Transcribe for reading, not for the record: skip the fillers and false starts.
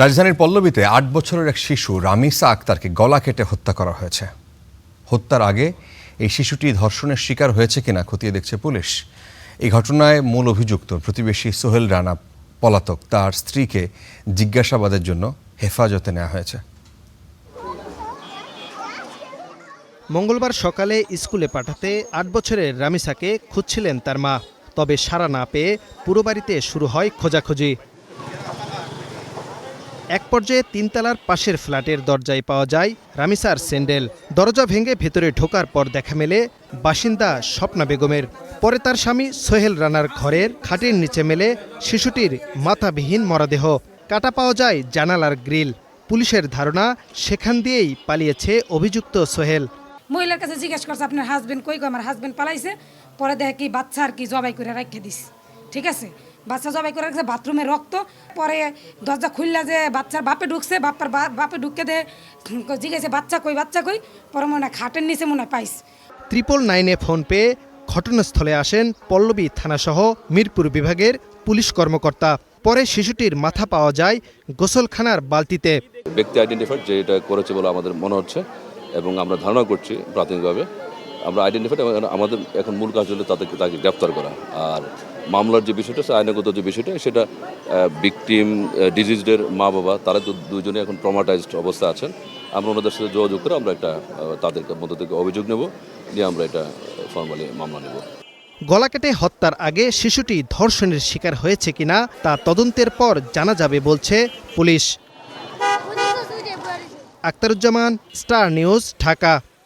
রাজধানীর পল্লবীতে ৮ বছরের এক শিশু রামিসা আক্তারকে গলা কেটে হত্যা করা হয়েছে। হত্যার আগে এই শিশুটি ধর্ষণের শিকার হয়েছে কিনা খতিয়ে দেখছে পুলিশ। এই ঘটনায় মূল অভিযুক্ত প্রতিবেশী সোহেল রানা পলাতক। তার স্ত্রীকে জিজ্ঞাসাবাদের জন্য হেফাজতে নেওয়া হয়েছে। মঙ্গলবার সকালে স্কুলে পাঠাতে ৮ বছরের রামিসাকে খুঁজছিলেন তার মা। তবে সাড়া না পেয়ে পুরো বাড়িতে শুরু হয় খোঁজাখুঁজি। এক পর্যায়ে ৩ তলার পাশের ফ্ল্যাটের দরজায় পাওয়া যায় রামিসার স্যান্ডেল। দরজা ভেঙে ভেতরে ঢোকার পর দেখা মেলে বাসিন্দা স্বপ্না বেগমের। পরে তার স্বামী সোহেল রানার ঘরের খাটের নিচে মেলে শিশুটির মাথাবিহীন মরদেহ। কাটা পাওয়া যায় জানালার গ্রিল। পুলিশের ধারণা সেখান দিয়েই পালিয়েছে অভিযুক্ত সোহেল। মহিলার কাছে জিজ্ঞেস করছে আপনার হাজবেন্ড কই? আমার হাজবেন্ড পালাইছে। পরে দেখে কি বাচ্চা আর কি জবাই করে রেখে দিস। ঠিক আছে, বাচ্চা জবাই করে রাখছে, বাথরুমে রক্ত। পরে দরজা খুললা যে বাচ্চার বাপে ঢুকছে, বাপে ঢুকে দে জিজ্ঞেসে বাচ্চা কই, বাচ্চা কই। পরে মনে হয় খাটের নিচে মনে হয় পাইস। 999-এ ফোন পেয়ে ঘটনাস্থলে আসেন পল্লবী থানাসহ মিরপুর বিভাগের পুলিশ কর্মকর্তা। পরে শিশুটির মাথা পাওয়া যায় গোসলখানার বালতিতে। ব্যক্তি আইডেন্টিফাইড যে এটা করেছে বলে আমাদের মনে হচ্ছে এবং আমরা ধারণা করছি প্রাথমিকভাবে আমরা আইডেন্টিফাইড। আমাদের এখন মূল কাজ হলো তাকে গ্রেফতার করা। আর মামলার যে বিষয়টা, আইনগত যে বিষয়টা, সেটা ভিকটিম ডিজিজদের মা বাবা তারা তো দুজনে এখন ট্রমাটাইজড অবস্থা আছেন। আমরা ওনাদের সাথে যোগাযোগ করে আমরা একটা তাদের মধ্যে থেকে অভিযোগ নেব, নিয়ে আমরা এটা ফর্মালি মামলা নেব। গলা কেটে হত্যার আগে শিশুটি ধর্ষণের শিকার হয়েছে কিনা তা তদন্তের পর জানা যাবে বলছে police. Aktaruzzaman, star news, Dhaka.